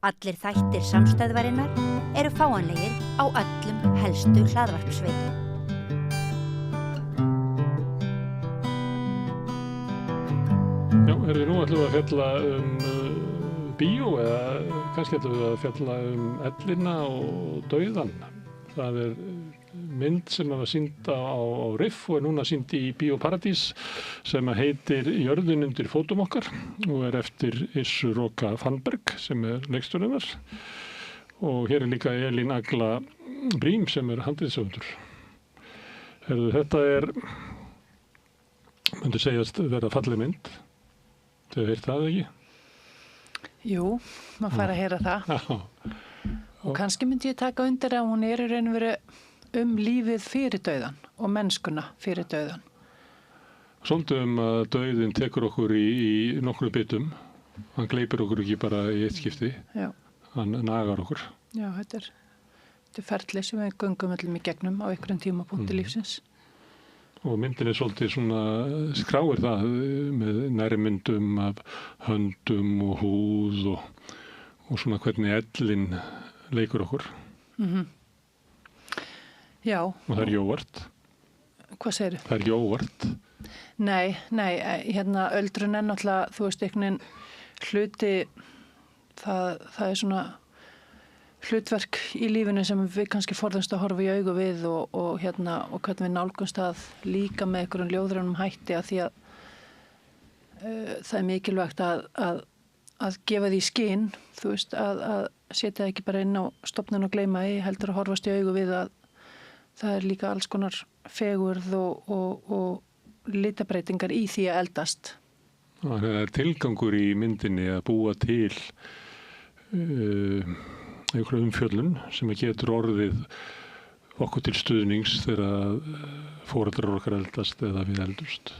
Allir þættir samstæðvarinnar eru fáanlegir á öllum helstu hlaðvarpsveitum. Já, nú ætlum við að fjalla bíó eða kannski ætlum við að fjalla ellina og dauðan. Það mynd sem var sýnd á Riff og núna sýnd í Bíó Paradís sem heitir Jörðin undir fótum okkar og eftir Yrsu Roka Fannberg sem leikstjóri og hér líka Elín Agla Brím sem handritshöfundur. Þetta myndi segjast vera falleg mynd. Þau heyrt það ekki? Jú, maður fær að heyra það. Já. Og kannski myndi ég taka undir að hún í raun og veru lífið fyrir dauðan og mennskuna fyrir dauðan. Svolítið að dauðinn tekur okkur í nokkru bitum. Hann gleypir okkur ekki bara í eitt skipti. Já. Hann nagar okkur. Já, þetta er ferli sem við göngum öllum í gegnum á einhverjum tímapunkti lífsins. Og myndin svolítið svona skráir það með nærmyndum af höndum og húð og svona hvernig ellin leikur okkur. Já. Og það er jóvart. Hvað segirðu? Það er jóvart. Nei, öldrun náttúrulega, þú veist, einhvern hluti, það er svona hlutverk í lífinu sem við kannski forðumst að horfa í augu við og hvernig við nálgumst að líka með einhverjum ljóðrænum hætti að því að það er mikilvægt að gefa því skyn, þú veist, að setja það ekki bara inn á stofnun og gleyma því, heldur að horfast í augu við að það er líka alls konar fegurð og litabreitingar í því að eldast. Það er tilgangur í myndinni að búa til einhverjum umfjöllun sem getur orðið okkur til stuðnings þegar foreldrar okkar eldast eða við eldust.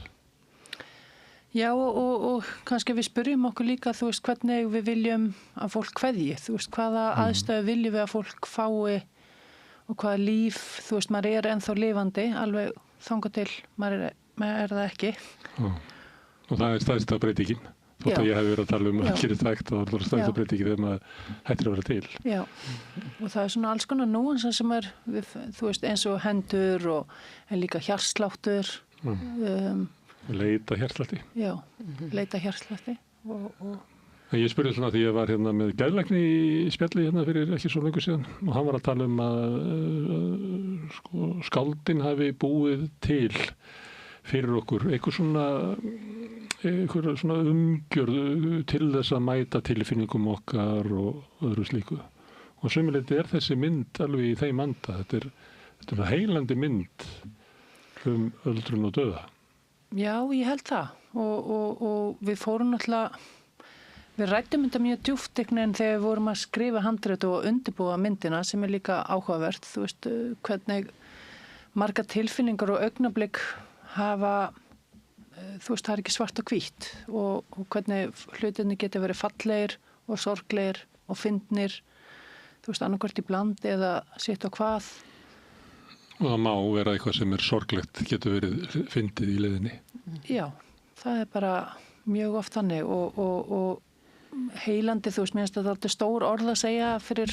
Já, og kannski við spyrjum okkur líka, þú veist, hvernig við viljum að fólk kveðji, þú veist, hvaða aðstöðu viljum við að fólk fái og hvaða líf, þú veist, maður ennþá lifandi, alveg þangað til, maður er það ekki. Já, og það er stærsta breytingin. Þótt að ég hef verið að tala að gera þetta ekkert, þá er stærsta breytingin þegar maður hættir að vera til. Já, og það er svona alls konar núansa sem þú veist, eins og hendur en líka hjartsláttur. Leita hjartslætti. Já, leita hjartslætti. Ég spurði svona því ég var með geðlækni í spjalli fyrir ekki svo lengur síðan og hann var að tala að skáldin hafi búið til fyrir okkur einhver svona umgjörð til þess að mæta tilfinningum okkar og öðru slíku. Og sömuleyti þessi mynd alveg í þeim anda. Þetta er heilandi mynd öldrun og dauða. Já, ég held það og við fórum náttúrulega, við ræddum þetta mjög djúpt en þegar við vorum að skrifa handrit og undirbúa myndina sem er líka áhugavert, þú veist, hvernig margar tilfinningar og augnablik hafa, þú veist, það er ekki svart og hvítt og hvernig hlutinni geta verið fallegir og sorglegir og fyndnir, þú veist, annarkvort í bland eða sitt og hvað. Og það má vera eitthvað sem er sorglegt, getur verið fyndið í leiðinni. Já, það er bara mjög oft þannig og heilandi, þú veist, mér finnst þetta alltaf stór orð að segja fyrir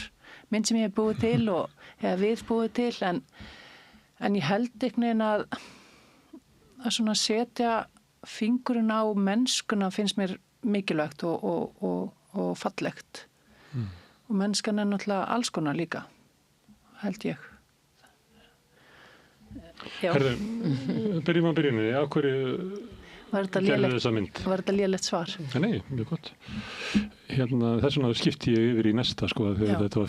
mynd sem ég hef búið til eða við búið til, en ég held einhvern veginn að svona setja fingurinn á mennskuna finnst mér mikilvægt og fallegt. Og mennskan er náttúrulega alls konar líka, held ég. Herðu, byrjum á byrjunni. Af hverju gerðu þessa mynd? Var þetta lélegt svar? Nei, mjög gott. Þess vegna skipti ég yfir í næsta þegar þetta var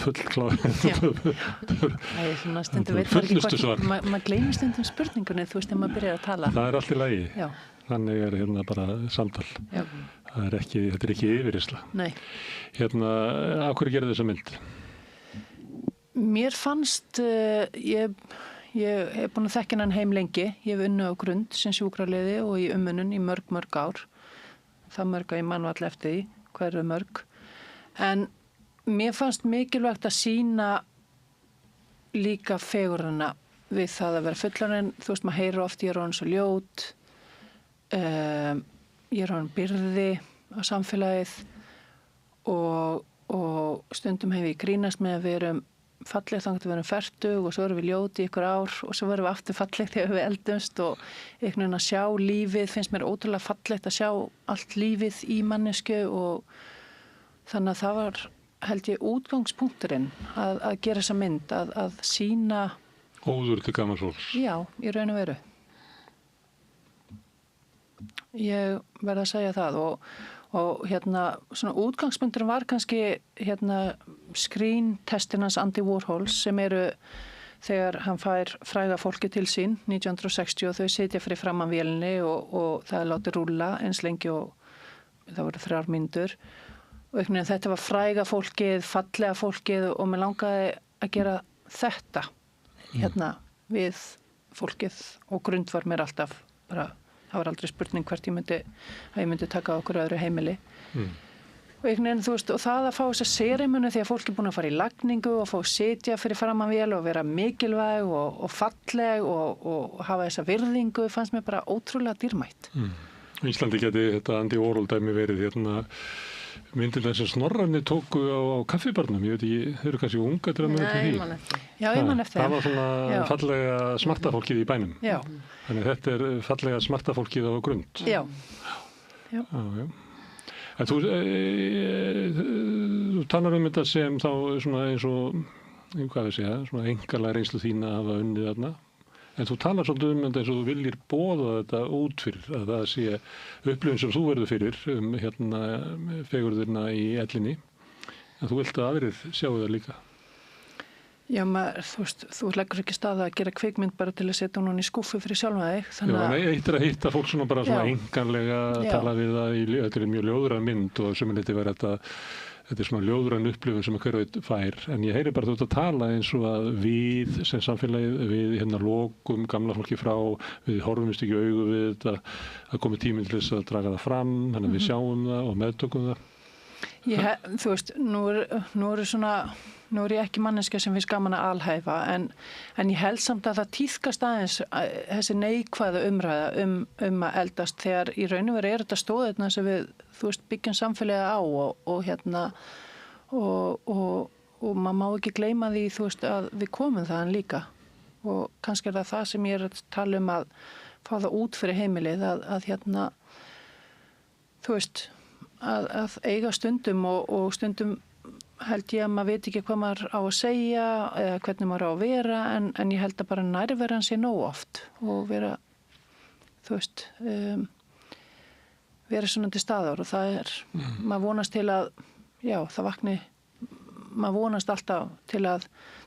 fullnustu svar. Maður gleymir stundum spurningunni, þú veist, þegar maður byrjar að tala. Það er allt í lagi. Já. Þannig bara samtal. Já. Þetta er ekki yfirheyrsla. Nei. Af hverju gerðu þessa mynd? Mér fannst, ég hef búin að þekkja hann heim lengi. Ég hef unnið á Grund sem sjúkraliði og í umönnun í mörg ár. Það mörg að ég man alltaf eftir því, hverju mörg. En mér fannst mikilvægt að sýna líka fegurðina við það að vera fullorðin. Þú veist, maður heyrir oft, ég er orðin svo ljót, ég er orðin byrði á samfélagið og stundum hefur við grínast með að við erum falleg þannig að við erum fertug og svo erum við ljót í ykkur ár og svo erum við aftur falleg þegar við eldumst og einhvern veginn að sjá lífið, finnst mér ótrúlega fallegt að sjá allt lífið í mannesku og þannig að það var, held ég, útgangspunkturinn að gera þessa mynd, að sýna Óður til gamals fólks. Já, í raun og veru. Ég verð að segja það og hérna svona útgangspunkturinn var kannski hérna skrýntestin hans Andy Warhols sem eru þegar hann fær fræga fólki til sín 1960 og þau sitja fyrir framan vélinni og það er látið rúlla eins lengi og það voru 3 mínútur og einhvern veginn þetta var fræga fólkið, fallega fólkið og mér langaði að gera þetta hérna við fólkið og grund var mér alltaf bara það var aldrei spurning hvert ég myndi taka á okkur öðru heimili. Og einhvern veginn, þú veist, og það að fá þessa sérimunu því að fólk er búin að fara í lagningu og fá að sitja fyrir framan vél og vera mikilvæg og falleg og hafa þessa virðingu fannst mér bara ótrúlega dýrmætt. Íslandi geti þetta Andy Warhol dæmi verið hérna myndirna sem Snorrarnir tóku á kaffibarnum, ég veit ekki, þeir eru kannski unga til að muna til því. Já, ég man eftir það. Var svona fallega smarta fólkið í bænum. Já. Þannig þetta er fallega smarta fólkið á grund. Já. Já. En þú talar þetta sem þá svona eins og, hvað við segja, svona einkalega reynslu þín að hafa unnið þarna. En þú talar svolítið þetta eins og þú viljir boða þetta út fyrir að það sé upplifun sem þú verður fyrir hérna fegurðina í ellinni. En þú vilt að aðrir sjáu það líka. Já, þú veist, þú leggur ekki stað að gera kvikmynd bara til að setja hún í skúffu fyrir sjálfa þig. Já, en eitt er að hitta fólk svona bara svona einkanlega tala við það þetta er mjög ljóðræn mynd og sem er litið verið þetta er svona ljóðræn upplifun sem hver veit fær, en ég heyri bara þetta að tala eins og að við sem samfélagið, við hérna lokum gamla fólki frá, við horfumst ekki augu við þetta, að komi tíminn til þess að draga það fram, þannig að við sjáum það og meðtökum það. Þú veist, nú er ég ekki manneskja sem finnst gaman að alhæfa, en ég held samt að það tíðkast aðeins þessi neikvæða umræða að eldast þegar í raun og veru er þetta stóðirna sem við, þú veist, byggjum samfélagið á og hérna og maður má ekki gleyma því, þú veist, að við komum þaðan líka og kannski er það sem ég er að tala að fá það út fyrir heimilið að hérna, þú veist, að eiga stundum og stundum held ég að maður veit ekki hvað maður á að segja eða hvernig maður á að vera en ég held að bara nærveran sé nóg oft og vera, þú veist, vera svona til staðar og það er, maður vonast til að, já, það vakni, maður vonast alltaf til að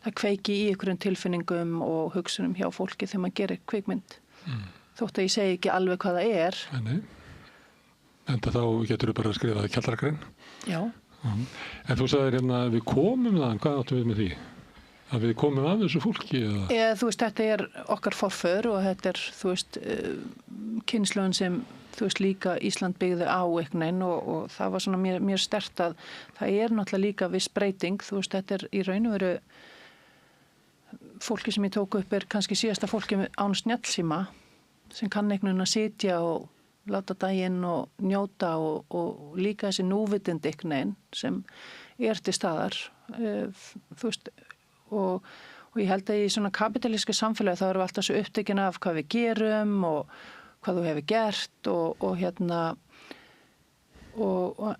það kveiki í einhverjum tilfinningum og hugsunum hjá fólki þegar maður gerir kvikmynd. Þótt að ég segi ekki alveg hvað það er. Nei. Enda þá getur þú bara að skrifa það kjallaragrein. Já. En þú sagðir hérna að við komum það, hvað áttu við með því? Að við komum að þessu fólki? Eða, þú veist, þetta er okkar forför og þetta er, þú veist, kynslóðin sem, þú veist, líka Ísland byggði á einhvern veginn og það var svona mér sterkt að það er náttúrulega líka viss breyting, þú veist, þetta er í raun og veru fólki sem ég tók upp er kannski síðasta fólki án snjallsíma sem kann einhvern veginn að sitja og láta daginn og njóta og líka þessi núvitund einhvern veginn sem er til staðar, þú veist, og ég held að í svona kapitalíska samfélagi þá erum við alltaf svo upptekin af hvað við gerum og hvað þú hefur gert og hérna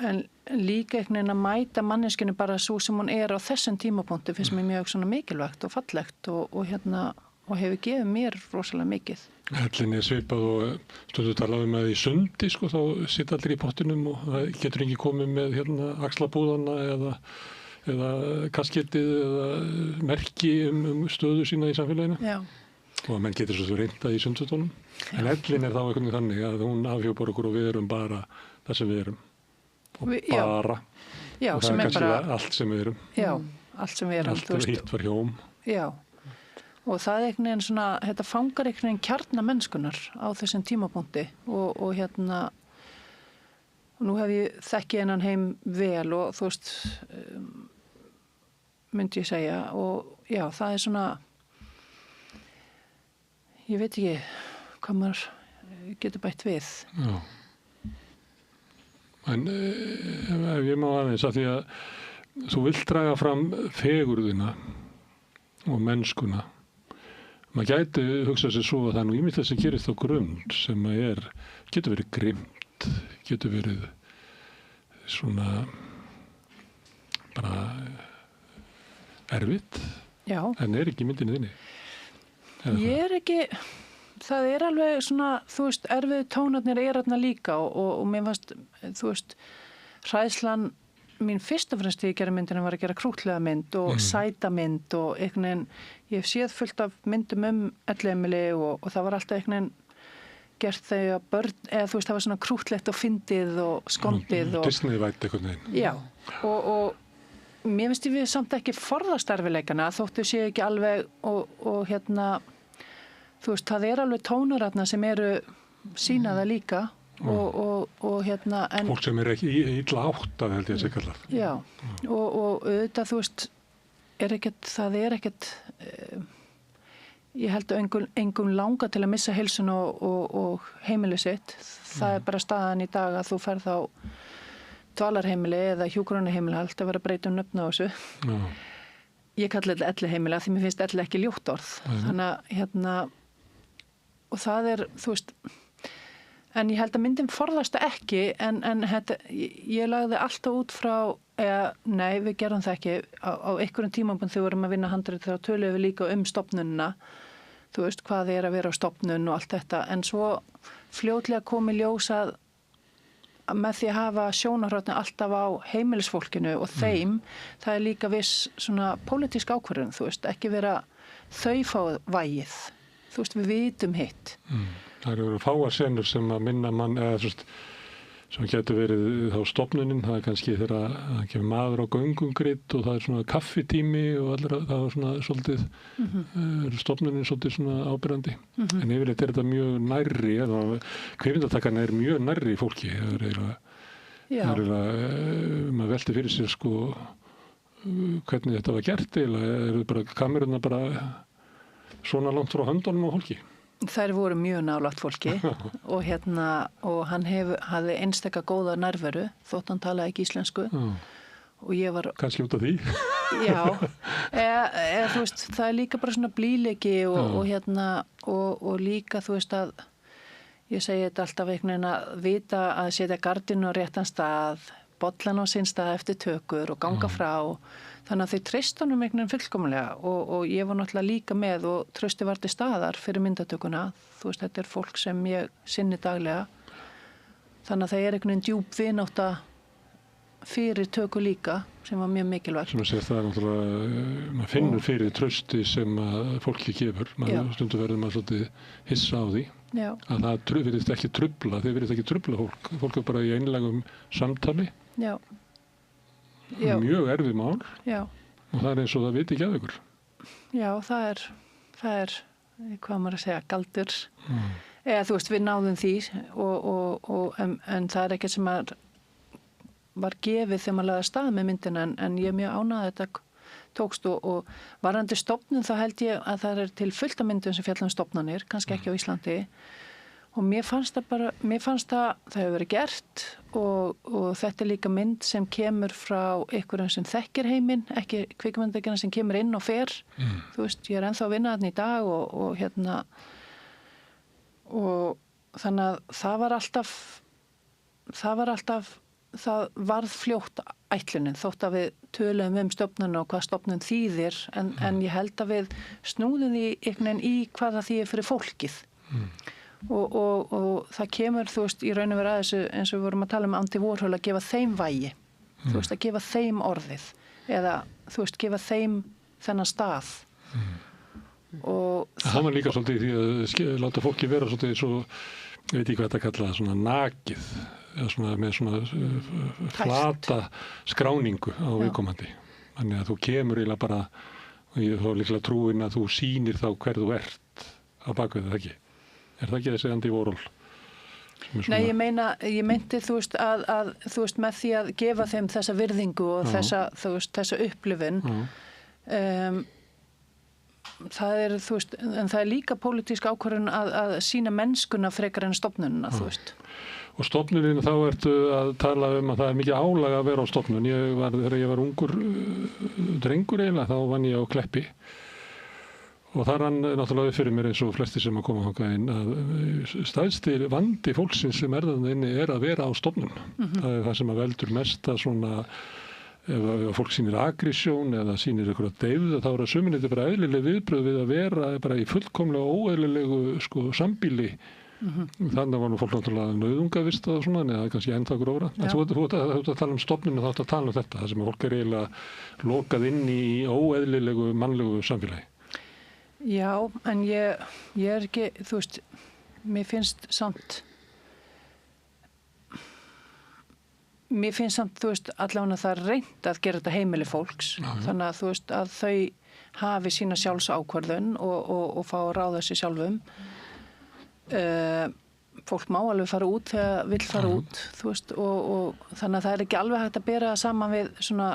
en líka einhvern veginn að mæta manneskinu bara svo sem hún er á þessum tímapunkti finnst mér mjög svona mikilvægt og fallegt og hérna og hefur gefið mér rosalega mikið. Hellin er svipað og stundu talaðum að í sundi sko þá sita allir í pottinum og það getur ekki komið með hérna axlabúðana eða kasketið eða merki stöðu sína í samfélaginu. Já. Og menn getur svo reynda í sundutónum. En hellin er þá einhvern veginn þannig að hún afhjúpar okkur og við erum bara það sem við erum. Og bara. Já, og það er kannski bara allt sem við erum. Já, allt sem við erum. Allt hitt var hjóm. Já. Og það er einhvern veginn svona, þetta fangar einhvern veginn kjarna mennskunar á þessum tímapunkti og hérna, og nú hef ég þekkið hennan heim vel og þú veist, myndi ég segja og já, það er svona, ég veit ekki hvað maður getur bætt við. Já. En ef ég má aðeins að því að þú vilt draga fram fegurðina og mennskuna. Maður gæti hugsað sér svo að það er nú ýmislegt sem gerist á grund sem getur verið grimmt, getur verið svona bara erfitt, Já. en ekki myndinni þinni. Ég ekki, það alveg svona, þú veist, erfið tónarnir þarna líka og mér fannst, þú veist, hræðslan mín fyrst og fremst því ég gerði myndina var að gera krútlega mynd og sæta mynd og einhvern veginn, ég hef séð fullt af myndum elliheimili og það var alltaf einhvern veginn gert þegar börn, eða þú veist, það var svona krútlegt og fyndið og skondið og Disney-vætt einhvern veginn. Já, og mér finnst við samt ekki forðast erfiðleikana þóttu sé ekki alveg og hérna, þú veist, það alveg tónar þarna sem sýnaða líka og hérna en, fólk sem ekki illa áttað held ég að sé kallað. Já, og auðvitað, þú veist, það ekkert ég held að engum langa til að missa heilsun og heimili sitt. Það bara staðan í dag að þú ferð á dvalarheimili eða hjúkrunarheimili, alltaf vera að breyta nöfn á þessu. Já. Ég kalli þetta elliheimili af því mér finnst elli ekki ljótt orð. Þannig að hérna, og það þú veist, en ég held að myndin forðast ekki en ég lagði alltaf út frá nei, við gerum það ekki á einhverjum tímabund þegar við vorum að vinna handrit þá töluðum við líka stofnunina, þú veist, hvað að vera á stofnun og allt þetta, en svo fljótlega kom í ljós að með því að hafa sjónarhornið alltaf á heimilisfólkinu og þeim, það líka viss svona pólitísk ákvörðun, þú veist, ekki vera þau fá vægið, þú veist, við vitum hitt. Það eru fáar senur sem að minna mann, eða sem getur verið á stofnunin, það kannski þegar það kemur maður á göngungrit og það svona kaffitími og það svona svolítið, stofnunin svolítið svona ábyrrandi. En yfirleitt þetta mjög nærri, kvikmyndatakana mjög nærri fólki. Maður velti fyrir sér sko hvernig þetta var gert eða bara kameruna bara svona langt frá höndunum á fólki. Þær voru mjög nálægt fólki og og hann hafði einstaka góða nærveru þótt hann talaði ekki íslensku og ég var kannski út af því. Já, þú veist, það líka bara svona blíleiki og líka þú veist að ég segi þetta alltaf einhvern veginn að vita að setja gardinu á réttan stað, bollan á sinn stað eftir tökur og ganga frá. Þannig að þau treyst honum einhvern veginn fullkomlega og ég var náttúrulega líka með og trausti var til staðar fyrir myndatökuna. Þú veist, þetta fólk sem ég sinni daglega. Þannig að það einhvern veginn djúp vinátta fyrir töku líka sem var mjög mikilvægt. Sem að segja það náttúrulega, maður finnur fyrir trausti sem að fólki gefur. Maður stundum verður maður svolítið hissa á því. Já. Að það virðist ekki trufla, þið virðist ekki trufla fólk. Fólk bara í einlægum samtali. Já. Mjög erfið mál. Já. Og það eins og það viti ekki af ykkur. Já, það er hvað maður að segja, galdur. Eða þú veist, við náðum því en það ekkert sem var gefið þegar maður lagði af stað með myndina en ég mjög ánægði að þetta tókst og varðandi stofnun þá held ég að það til fullt af myndum sem fjalla stofnanir, kannski ekki á Íslandi og mér fannst það hefur verið gert og þetta líka mynd sem kemur frá einhverjum sem þekkir heiminn, ekki kvikmyndakina sem kemur inn og fer, þú veist, ég ennþá að vinna þarna í dag og þannig að það varð fljótt ætlunin þótt að við töluðum stofnun og hvað stofnun þýðir en ég held að við snúðum því einhvern veginn í hvað það þýðir fyrir fólkið og það kemur, þú veist, í raun og veru að þessu eins og við vorum að tala Andy Warhol að gefa þeim vægi, þú veist, að gefa þeim orðið eða, þú veist, gefa þeim þennan stað og það var líka svolítið því að láta fólki vera svolítið svo, ég veit ekki hvað þetta kalla svona nakið eða svona með svona flata skráningu á viðkomandi þannig að þú kemur eiginlega bara og ég þá líklega trúin að þú sýnir þá hver þú ert á bakvið það ekki. Er það ekki þessi Andy Warhol? Nei, ég meinti þú veist að þú veist með því að gefa þeim þessa virðingu og þessa upplifun það þú veist, en það líka pólitísk ákvörðun að sýna mennskuna frekar en stofnunina, þú veist. Og stofnunin þá ertu að tala að það mikið álag að vera á stofnun. Þegar ég var ungur drengur eiginlega, þá vann ég á Kleppi. Og það rann náttúrulega fyrir mér eins og flesti sem að koma þangað inn að stærsti vandi fólksins sem þarna inni að vera á stofnun. Það það sem að veldur mest að svona, ef fólk sýnir agressjón eða sýnir eitthvað deyfð, þá að sumin þetta bara eðlileg viðbrögð við að vera bara í fullkomlega óeðlilegu sambýli. Þannig var nú fólk náttúrulega nauðungavist og svona, en það er kannski ennþá grófara. En þú ert að tala stofnun og þá ert að tala þetta, það sem fólk eiginlega lokað inn í óeðlilegu mannlegu samfélagi. Já, en ég ekki, þú veist, mér finnst samt, þú veist, allavega það er reynt að gera þetta heimili fólks. Þannig að þú veist að þau hafi sína sjálfsákvörðun og fá að ráða sér sjálfum. Fólk má alveg fara út þegar vill fara út, þú veist, og þannig að það er ekki alveg hægt að bera það saman við svona,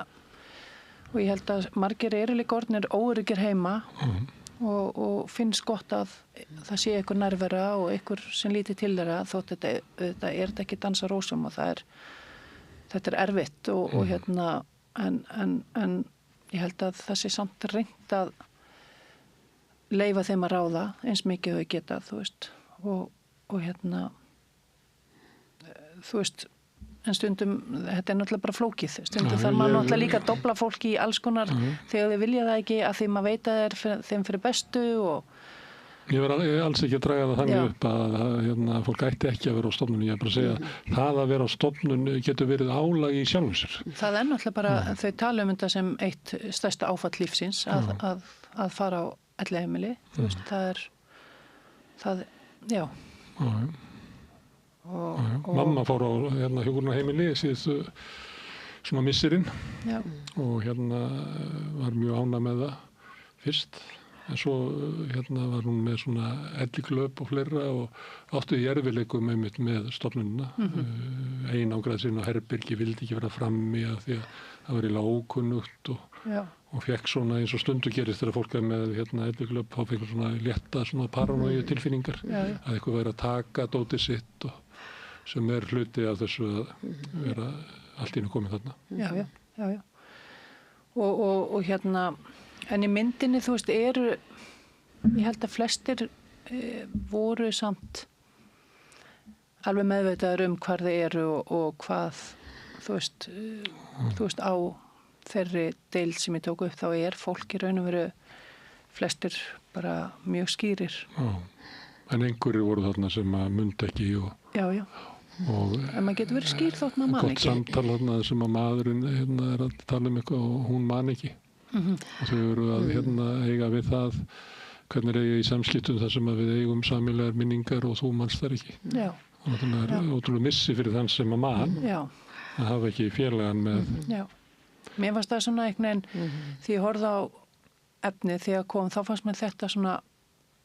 og ég held að margir eru líka orðnir óöruggir heima. Og finnst gott að það sé einhver nærvera og einhver sem lítið til þeirra þótt þetta er ekki dansa rósum og þetta er erfitt og hérna en ég held að það sé samt reynt að leyfa þeim að ráða eins mikið þau geta, þú veist, og hérna þú veist, en stundum, þetta er náttúrulega bara flókið, stundum þarf maður náttúrulega líka að dobla fólki í alls konar þegar þau vilja það ekki að því maður veit að það er þeim fyrir bestu og... Ég var alls ekki að draga það þannig upp að fólk ætti ekki að vera á stofnun, ég er bara að segja það að vera á stofnun getur verið álag í sjálfum sér. Það er náttúrulega bara, þau tala þetta sem eitt stærsta áfall lífsins að fara á elliheimili, þú veist, Mamma fór á hjúkrunarheimili síðustu svona missirinn og var mjög ánægð með það fyrst, en svo var hún með svona elliglöp og fleira og áttu í erfiðleikum einmitt með stofnunina. Einangraði sín á herbergi, vildi ekki vera frammi af því að það var eiginlega ókunnugt og fekk svona eins og stundu gerist þegar fólk er með elliglöp, þá fekk svona létta svona paranoíu tilfinningar að eitthvað væri að taka dótið sitt og sem er hluti af þessu að vera allt í einu komið þarna. Já. Og en í myndinni, þú veist, ég held að flestir voru samt alveg meðvitaður hvar þeir eru og hvað, þú veist, á þeirri deild sem ég tók upp, þá er fólk í raun og veru flestir bara mjög skýrir. En einhverjir voru þarna sem að mundi ekki en maður getur verið skýr þótt maður man ekki. Gott samtal þarna sem að maðurinn er að tala eitthvað og hún man ekki. Og þau eru að eiga við það hvernig eiga í samskiptum þar sem að við eigum sameiginlegar minningar og þú manst þær ekki. Og þannig er ótrúlega missi fyrir þann sem að man að hafa ekki félagann með. Mér fannst það svona einhvern veginn því ég horfði á efni því að kom, þá fannst mér þetta svona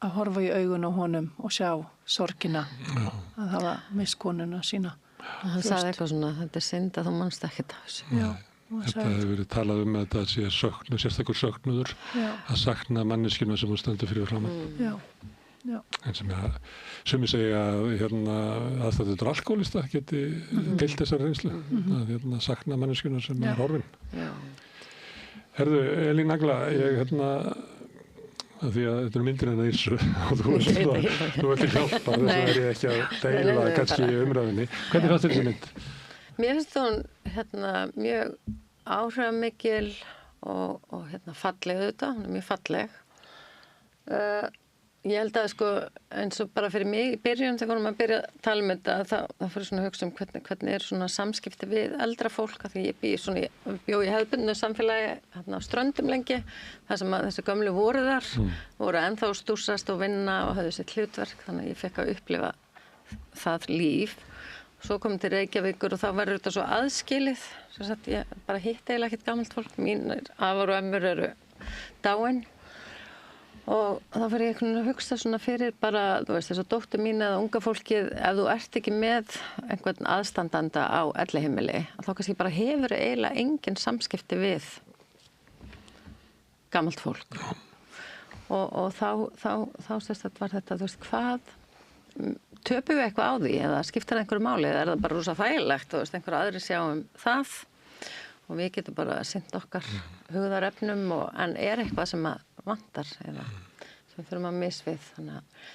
að horfa í augun á honum og sjá sorgina að hafa miskonuna sína. Hann sagði eitthvað svona, þetta er synd að þú manst ekkert af þessu. Þetta hefur verið talað um að þetta sé sérstakur söknuður að sakna manneskjuna sem hún stendur fyrir framan. En sem ég segja að þetta er alkoholista geti deilt þessar reynslu að sakna manneskjuna sem er horfin. Herðu, Elín Agla, því að þetta er myndir en það Yrsu og þú ert að hjálpa, þess að er ég ekki að deila kannski umræðinni. Hvernig fannst þér þessi mynd? Mér finnst hún mjög áhrifamikil og falleg auðvitað, hún er mjög falleg. Ég held að eins og bara fyrir mig í byrjun þegar vorum að byrja að tala um þetta það fyrir svona að hugsa um hvernig er svona samskipti við eldra fólk af því ég bjó í hefðbundnu samfélagi á Ströndum lengi þar sem að þessi gömlu voru þar voru ennþá stúsast og vinna og höfðu sitt hlutverk þannig að ég fekk að upplifa það líf. Svo kom til Reykjavíkur og þá verður þetta svo aðskilið svo að ég bara hitt eiginlega ekkert gamalt fólk mínir afar og ömmur eru dáin. Og þá fyrir ég að hugsa svona fyrir bara, þú veist, þess að dóttur mín eða unga fólkið, ef þú ert ekki með einhvern aðstandanda á elliheimili, þá kannski bara hefur eiginlega engin samskipti við gamalt fólk. Og þá sérstætt var þetta, þú veist, hvað töpum við eitthvað á því eða skiptir einhverju máli eða það bara rosa þægilegt og einhverju aðri sjáum það og við getum bara sinnt okkar hugðarefnum en eitthvað sem að vantar eða sem þurfum að misvið.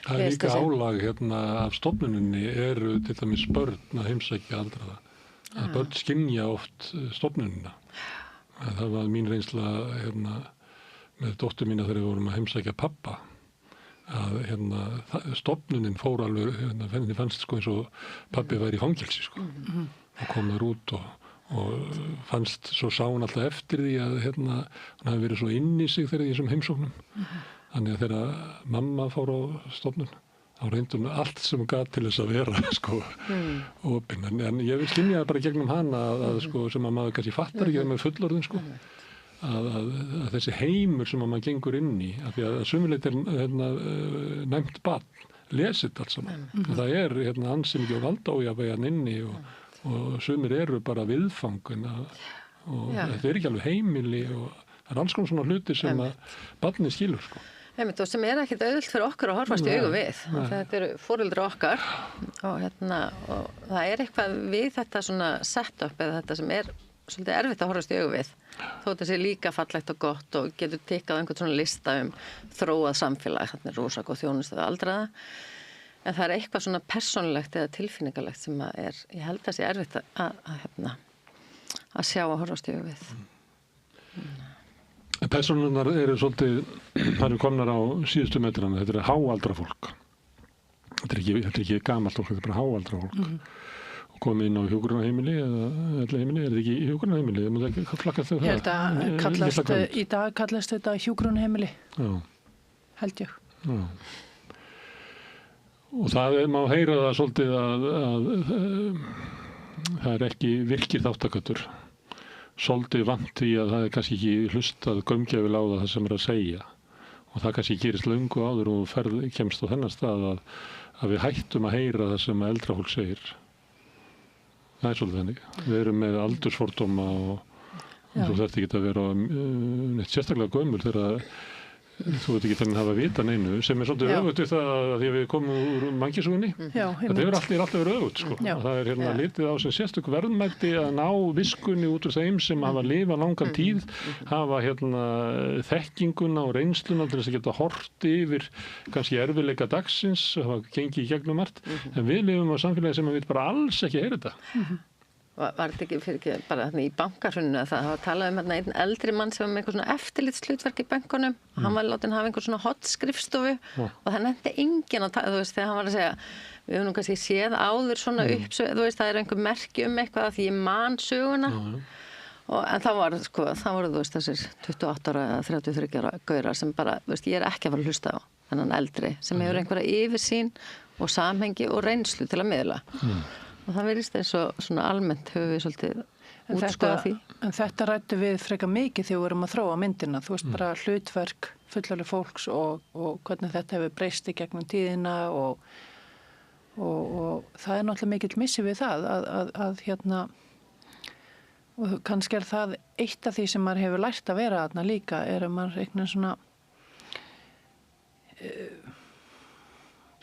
Það líka álag af stofnuninni eru til dæmis börn að heimsækja aldraða. Að börn skynja oft stofnunina. Það var mín reynsla með dóttur mína þegar við vorum að heimsækja pappa. Að stofnunin fór alveg, henni fannst eins og pappi væri í fangelsi og kom þar út og fannst, svo sá hún alltaf eftir því að hún hafi verið svo inn í sig þegar í þessum heimsóknum. Þannig að þegar mamma fór á stofnun, þá reyndi hún allt sem hún gat til þess að vera opin. En ég skynjaði bara gegnum hana að sem að maður kannski fattar ekki með fullorðin að þessi heimur sem að maður gengur inn í, af því að sumuleit næmt barn, lesið allt saman. Það ansið mikið og valdájafæjan inni og sumir eru bara viðfangin og þetta er ekki alveg heimili og það alls konar svona hluti sem að barnið skilur Einmitt, og sem ekkert auðvelt fyrir okkur að horfast í augu við. Þetta eru foreldrar okkar og það eitthvað við þetta svona setup eða þetta sem svolítið erfitt að horfast í augu við. Þó þetta sé líka fallegt og gott og getur tikkað einhvern svona lista þróað samfélag, þarna rosa góð þjónustu við aldraða. En það eitthvað svona persónulegt eða tilfinningalegt sem ég held að sé erfitt að sjá og horfast í augu við. Persónunar eru svolítið, það eru komnar á síðustu metrana, þetta er háaldra fólk. Þetta er ekki gamalt fólk, þetta er bara háaldra fólk. Og komið inn á hjúkrunarheimili eða heimili, þetta ekki hjúkrunarheimili? Ég held að í dag kallast þetta hjúkrunarheimili. Já. Held ég. Já. Og það má heyra það svolítið að það ekki virkir þáttakendur. Svolítið vant í að það kannski ekki hlustað gaumgæfilega á það sem að segja. Og það kannski gerist löngu áður og kemst á þennan stað að við hættum að heyra það sem eldra fólk segir. Það svolítið þannig. Við erum með aldursfordóma og þú þarft ekki að vera neitt sérstaklega gömul þegar þú veit ekki þannig að hafa vita neinu sem svolítið öfugt við það að því að við komum úr mannkynssögunni. Þetta er alltaf verið öfugt Það litið á sem sérstök verðmæti að ná viskunni út úr þeim sem hafa lifað langan tíð, hafa þekkinguna og reynsluna til þess að geta horft yfir kannski erfiðleika dagsins, hafa gengið í gegnum margt, en við lifum á samfélagi sem við bara alls ekki heyra þetta. Var þetta ekki fyrir ekki bara í bankahruninu að það hafa talað einn eldri mann sem var með eitthvað svona eftirlitshlutverk í bankunum og hann var látinn hafa einhver svona hot-skrifstofu og það nefndi enginn að tala, þú veist, þegar hann var að segja við höfum nú kannski séð áður svona uppsög, þú veist, það einhver merki eitthvað að því ég man söguna en það voru, þú veist, þessir 28 ára eða 33 ára gaurar sem bara, þú veist, ég ekki að fara að hlusta á þennan eldri sem hefur einhverja yfirsýn og samhengi og reynslu til að miðla. Og það verðist eins og svona almennt höfum við svolítið útskoðað því. En þetta ræddu við frekar mikið þegar við vorum að þróa myndina. Þú veist bara hlutverk fullorðins fólks og hvernig þetta hefur breyst í gegnum tíðina og það er náttúrulega mikill missi við það að og kannski það eitt af því sem maður hefur lært að vera þarna líka að maður einhvern svona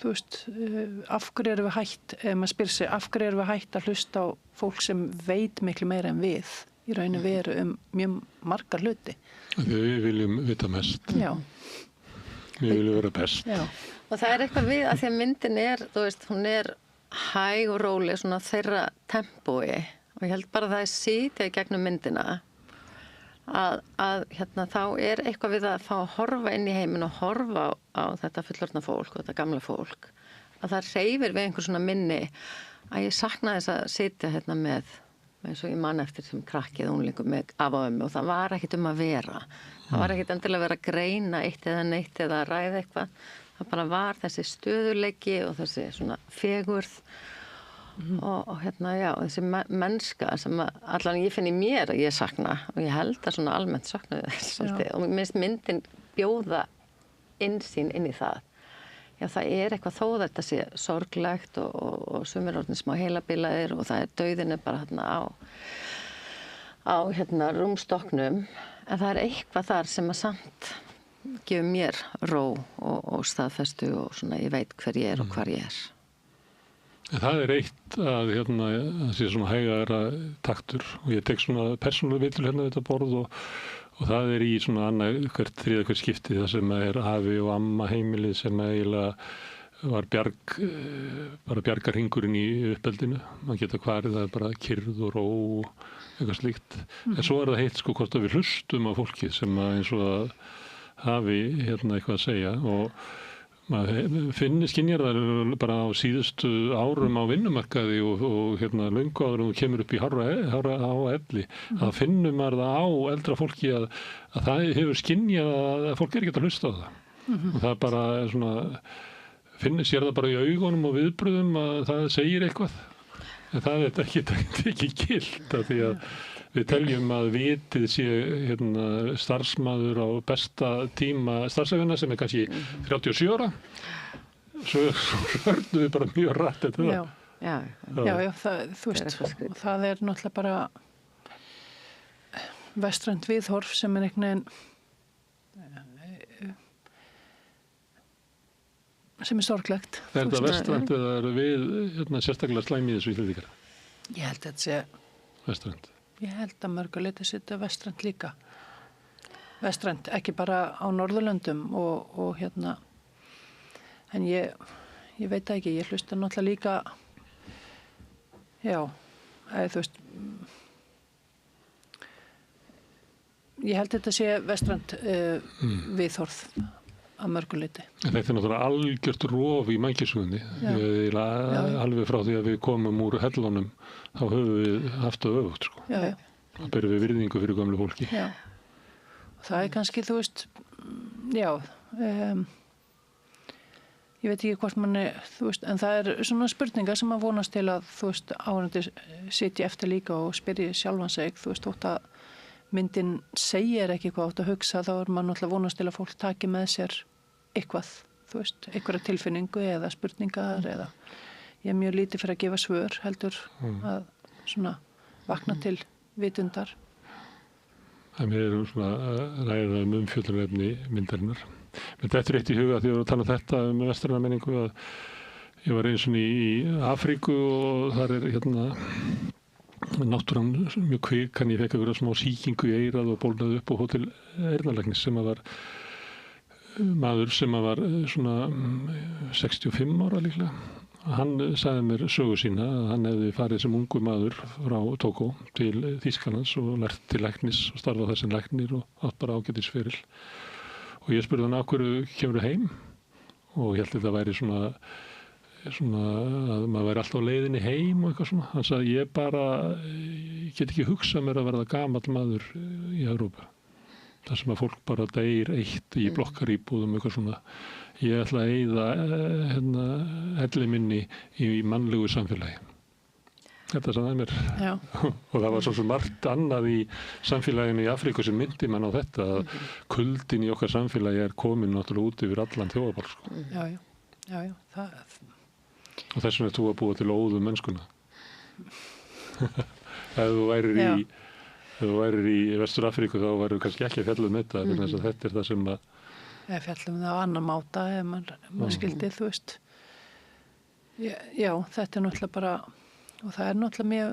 þú veist, af hverju erum við hætt, ef maður spyr sig, af hverju erum við hætt að hlusta á fólk sem veit miklu meira en við í raun og veru mjög margar hluti. Við viljum vita mest. Já. Við viljum vera best. Já. Og það eitthvað við að því að myndin þú veist, hún hæg og róleg svona þeirra tempói og ég held bara að það sitja í gegnum myndina að þá eitthvað við að fá að horfa inn í heiminn og horfa á þetta fullorðna fólk og þetta gamla fólk að það hreyfir við einhver svona minni að ég sakna þess að sitja með eins og ég man eftir sem krakki eða unglingur með af og ömmu og það var ekkert að vera það var ekkert endilega að vera að greina eitt eða neitt eða að ræða eitthvað það bara var þessi stöðuleiki og þessi svona fegurð og þessi mennska sem allan ég finn í mér að ég sakna og ég held að svona almennt sakna þess svolítið og mér finnst myndin bjóða innsýn inn í það það eitthvað þó þetta sé sorglegt og sumir orðin smá heilabilaðir og það dauðin bara á rúmstokknum en það eitthvað þar sem að samt gefur mér ró og staðfestu og svona ég veit hver ég og hvar ég Það eitt að það sé svona hægara taktur og ég tek svona persónulega viðtöl við þetta borð og það í svona annað hvert skipti það sem afi og amma heimilið sem eiginlega var bara bjargarhringurinn í uppeldinu. Man geta hvarið, það bara kyrrð og ró og eitthvað slíkt. En svo það heitt sko hvort að við hlustum á fólkið sem eins og að hafi eitthvað að segja og maður skynjar það bara á síðustu árum á vinnumarkaði og löngu áður og kemur upp í hára á elli að finnur maður það á eldra fólki að það hefur skynjað að fólk ekki að hlusta á það og það bara sér það bara í augunum og viðbröðum að það segir eitthvað en það ekki gilt af því að við teljum að vitið sé starfsmaður á besta tíma starfsævina sem kannski 37 ára. Svo hörnum við bara mjög rætt þetta. Já, þú veist, og það náttúrulega bara vestrænt viðhorf sem einhvern veginn sem sorglegt. Er þetta vestrænt eða við sérstaklega slæmi í þessu Íslendingar? Ég held að þetta sé vestrænt. Ég held að mörguleiti setja vestrænt líka. Vestrænt, ekki bara á Norðurlöndum og en ég veit það ekki, ég hlusta náttúrulega líka þú veist ég held að þetta sé vestrænt viðhorf að mörguleiti. Þetta náttúrulega algjört rof í mannkynssögunni. Alveg frá því að við komum úr hellunum þá höfum við haft það öfugt sko. Það berum við virðingu fyrir gömlu fólki. Já. Og það kannski, þú veist, ég veit ekki hvort manni, þú veist, en það svona spurningar sem að vonast til að, þú veist, áhorfendur sitji eftir líka og spyrji sjálfan sig, þú veist, þótt að myndin segir ekki hvað átt að hugsa, þá maður náttúrulega vonast til að fólk taki með sér eitthvað, þú veist, einhverja tilfinningu eða spurningar eða ég mjög lítið fyrir að gefa svör heldur að svona vakna til vitundar. Það mér svona að ræða umfjöllunarefni myndarinnar. Men þetta eitt í huga því að við tala þetta vestræna menningu að ég var eins og í Afríku og þar náttúran mjög kvik en ég fekk að vera smá sýkingu í eyrað og bólnaði upp á hótel Eyrnalæknis sem að var maður sem að var svona 65 ára líklega. Hann sagði mér sögu sína að hann hefði farið sem ungu maður frá Tókó til Þýskalands og lært til læknis og starfað þar sem læknir og átt bara ágætisferil. Og ég spurði hann af hverju kemur heim og ég held að þetta væri svona að maður væri alltaf á leiðinni heim og eitthvað svona. Hann sagði ég get ekki hugsað mér að verða gamall maður í Evrópu. Það sem að fólk bara deyr eitt í blokkaríbúðum eitthvað svona. Ég ætla að eyða elli minni í mannlegu samfélagi. Þetta sagði mér. Já. Og það var svo margt annað í samfélaginu í Afríku sem myndi mann á þetta að kuldin í okkar samfélagi komin náttúrulega út yfir allan þjóðarbál. Sko. Já. Og þess vegna þú að búa til óðu mennskuna. Ef þú værir í Vestur-Afríku þá væru kannski ekki að fjalla þetta vegna þess að þetta það sem að fjallum það á annan máta ef maður skildi, þú veist. Já, þetta náttúrulega bara og það náttúrulega mjög,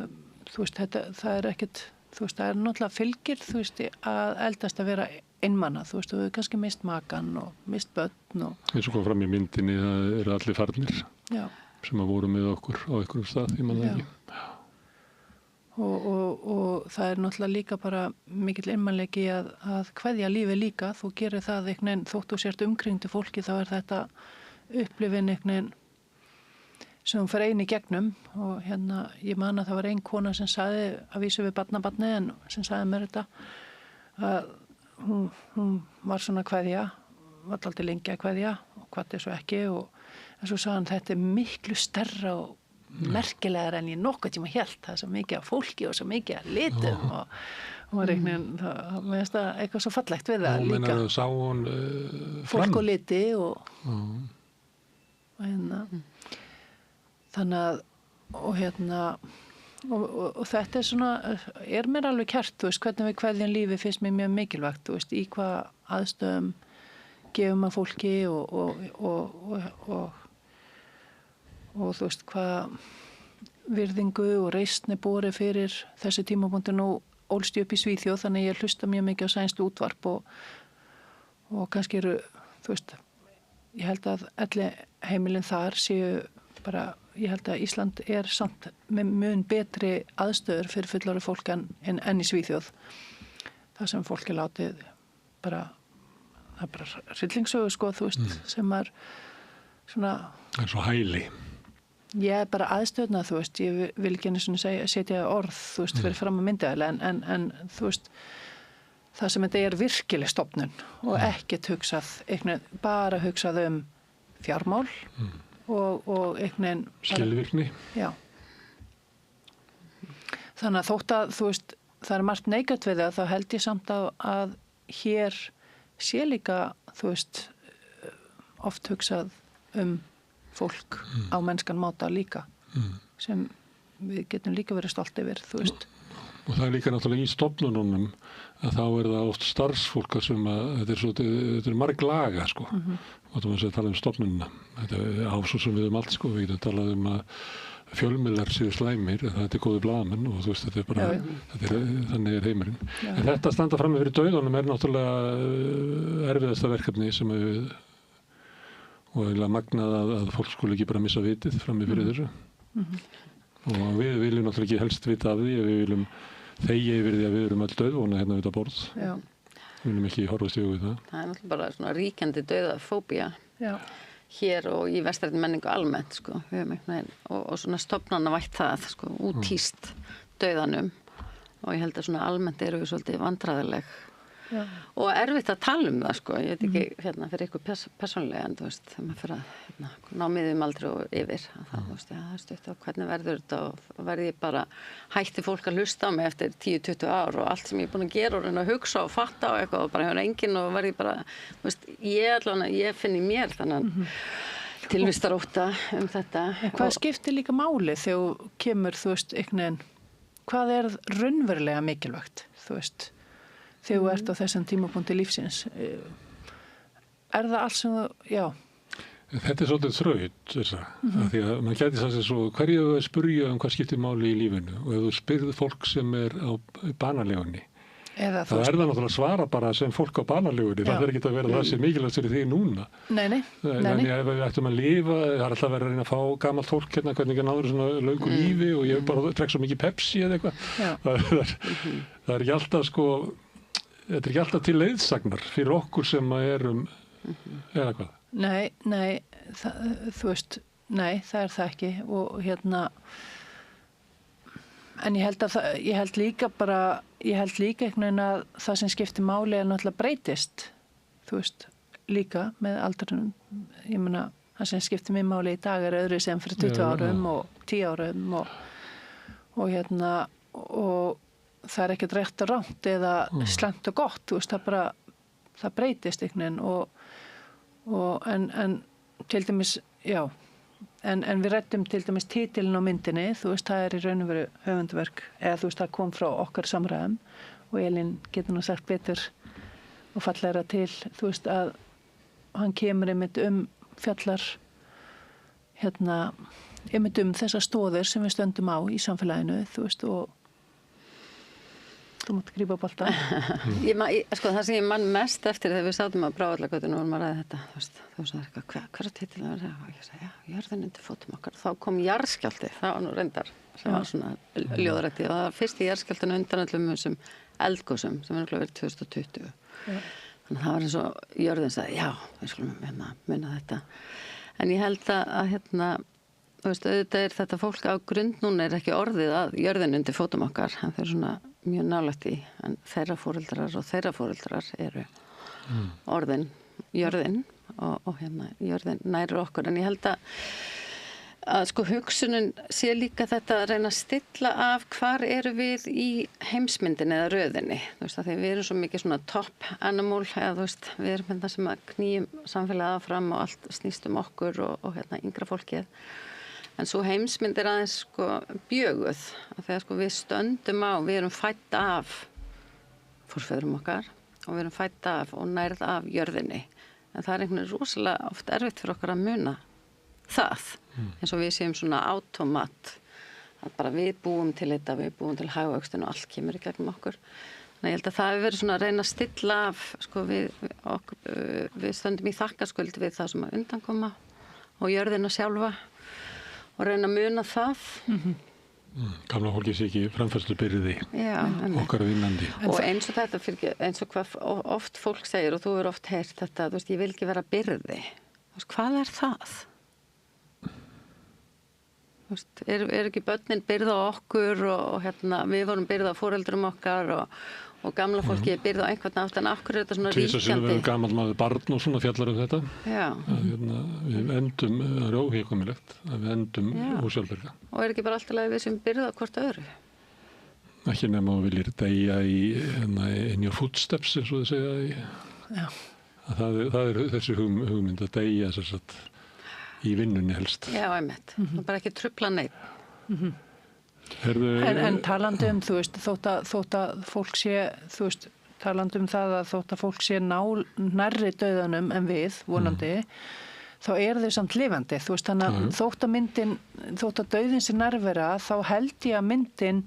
þú veist, það ekkert, þú veist, það náttúrulega fylgir, þú veist, að eldast að vera einmanna, þú veist, og við kannski mist makan og mist börn og eins og kom fram í myndinni, það allir farnir sem að voru með okkur á einhverjum stað, ég man það ekki. Og það náttúrulega líka bara mikill einmanleiki að kveðja lífi líka, þú gerir það einhvern veginn, þótt þú sért umkringdu fólki þá þetta upplifin einhvern veginn sem hún fer einu í gegnum og ég man að það var ein kona sem sagði að vísu við barnabarni en sem sagði mér þetta að hún var svona kveðja, var alltaf lengi að kveðja og kvaddi svo ekki en svo sagði hann þetta miklu stærra og merkilegar en ég nokkuð tíma hélt það er svo mikið af fólki og svo mikið af litum og var það meðast það eitthvað svo fallegt við það líka sá hún fólk og liti og þannig að og þetta svona mér alveg kært, þú veist, hvernig við kveðjum lífi finnst mér mjög mikilvægt, þú veist, í hvað aðstöðum gefum að fólki og þú veist hvað virðingu og reisn borið fyrir þessi tímapunkti. Nú ólst ég upp í Svíþjóð, þannig ég hlusta mjög mikið á sænskt útvarp og kannski eru, þú veist, ég held að allir heimilin þar séu bara, ég held að Ísland samt með mun betri aðstöður fyrir fullorðið fólk en í Svíþjóð. Það sem fólk látið bara, það bara hryllingssögu, sko, þú veist, sem svona... Það svo hæli. Ég bara aðstöðna, þú veist, ég vil ekki einu svona setja orð, þú veist, fyrir fram að myndaðilega, en þú veist, það sem þetta virkileg stofnun og ekkert hugsað, bara hugsað fjármál og einhvern skilvirkni. Já. Þannig að þótt að, þú veist, það margt neikvætt við það, þá held ég samt að hér sé líka, þú veist, oft hugsað fólk á mennskan máta líka sem við getum líka verið stolt yfir, þú veist. Og það líka náttúrulega í stofnununum að þá það oft starfsfólk sem að þetta marg laga, sko. Og þú veist að tala stofnununa. Þetta ásvo sem við allt, sko. Við getum talað að fjölmiðlar séu slæmir, þetta góði blaðamenn og þú veist, þetta bara, þannig heimurinn. Já. En þetta standa fram fyrir dauðanum náttúrulega erfiðasta verkefni sem við og eiginlega magnað að fólk skuli ekki bara missa vitið frammi fyrir þessu. Og við viljum náttúrulega ekki helst vita af því, við viljum þegja yfir því að við erum öll dauðvona hérna við þetta borð. Já. Við viljum ekki horfast í augu við það. Það náttúrulega bara svona ríkjandi dauðafóbía hér og í vestrænni menningu almennt, sko. Við höfum einhvern veginn og svona stofnanavætt það, sko, útýst dauðanum og ég held að svona almennt eru við svolítið vandræðileg. Já. Og erfitt að tala það, sko. Ég veit ekki fyrir ykkur persónlega en þú veist, þegar maður fyrir að ná miðum aldrei og yfir það, þú veist, það stutt á hvernig verður þetta og verði ég bara hætti fólk að hlusta á mig eftir 10-20 ár og allt sem ég er búin að gera og reyna að hugsa og fatta og eitthvað og bara hefur enginn og verði bara, þú veist, ég finn í mér þannig tilvistarótta þetta. Hvað skiptir líka máli þegar þú kemur, þú veist, einhvern hvað raunverulega mikilvægt, þú veist? Þegar þú ert á þessum tímapunkti lífsins. Það allt sem þú, já. Þetta svolítið þraut, því að maður gæti það sem svo, hverju að spyrja hvað skiptir máli í lífinu og ef þú spyrð fólk sem á banalegunni, þá það náttúrulega að svara bara sem fólk á banalegunni, það ekki að vera það sem mikilvægt fyrir þig núna. Nei. Þannig að ef við ættum að lifa, það alltaf verið að reyna að fá gamalt fólk hérna, hvernig ekki náður svona löngu lífi og ég bara drekk svo mikið Pepsi eða eitthvað. Það ekki alltaf, sko, þetta ekki alltaf til leiðsagnar fyrir okkur sem erum eða hvað? Nei, þú veist, nei, það það ekki og en ég held líka einhvern veginn að það sem skiptir máli náttúrulega breytist, þú veist, líka með aldrinum, ég meina, það sem skiptir mig máli í dag öðru sem fyrir 20 árum og 10 árum og það ekkert rétt og rangt eða slæmt og gott, þú veist, það breytist einhvern veginn en til dæmis, já, en við ræddum til dæmis titilin á myndinni, þú veist, það í raun og veru höfundarverk, eða þú veist, það kom frá okkar samræðum og Elín getur nú sagt betur og fallegra til, þú veist, að hann kemur einmitt fjallar einmitt þessar stóðir sem við stöndum á í samfélaginu, þú veist, og þú mátt grípa boltan. Sko, það sem ég man mest eftir þegar við sátum á Brávallagötunni og vorum að ræða þetta, þú veist, hver er titilin að ræða? Og ég sagði, já, jörðin undir fótum okkar. Þá kom jarðskjálfti, það var nú reyndar, sem var svona ljóðrætti og það var fyrsti jarðskjálftinu undan öllum þessum eldgosum sem verið 2020. Þannig að það var eins og jörðin sagði, já, við skulum muna þetta. En ég held að þú veist, auðvitað þetta fólk á grund núna ekki orðið að jörðin undir fótum okkar, en þau svona mjög nálægt í, en þeirra foreldrar eru orðin jörðin og jörðin nærri okkur, en ég held að sko hugsunin sé líka þetta að reyna að stilla af hvar eru við í heimsmyndinni eða röðinni, þú veist, að því við erum svo mikið svona top animal, eða þú veist, við erum þetta sem að knýjum samfélagið áfram og allt snýst okkur og yngra fólkið. En svo heimsmynd aðeins sko bjöguð, að þegar sko við stöndum við erum fædd af forfeðrum okkar og við erum fædd af og nærð af jörðinni. En það einhvern veginn rosalega oft erfitt fyrir okkar að muna það. eins og við séum svona automat að bara við búum til þetta, við búum til hagvöxtinn og allt kemur í gegnum okkur. Þannig ég held að það hefur verið svona að reyna að stilla af, sko við stöndum í þakkarskuld við það sem að undankoma og jörðina sjálfa og reyna að muna það. Gamla fólki sé ekki framfærslubyrði okkar vinnandi. Og eins og þetta, eins og hvað oft fólk segir og þú hefur oft heyrt þetta, þú veist, ég vil ekki vera byrði. Þú veist, hvað það? Er ekki börnin byrða á okkur og við vorum byrða á foreldrum okkar og gamla fólki er byrða á einhvern nátt en okkur er þetta svona ríkjandi. Tvisvar sinnum gamall maður barn og svona fjallar þetta. Já. Við endum, það er óhjákvæmilegt, að við endum ósjálfbjarga. Og er ekki bara alltaf við sem byrða hvort öðru? Ekki nema að viljir deyja in your footsteps, eins og þið segja. Það er þessi hugmynd að deyja þess að í vinnunni helst. Já, einmitt. Það er bara ekki trufla neitt. En talandi þú veist, þótt að fólk sé, þú veist, talandi það að þótt að fólk sé nærri dauðanum en við, vonandi, þá þau samt lifandi. Þú veist, þannig að þótt að dauðin sé nærvera, þá held ég að myndin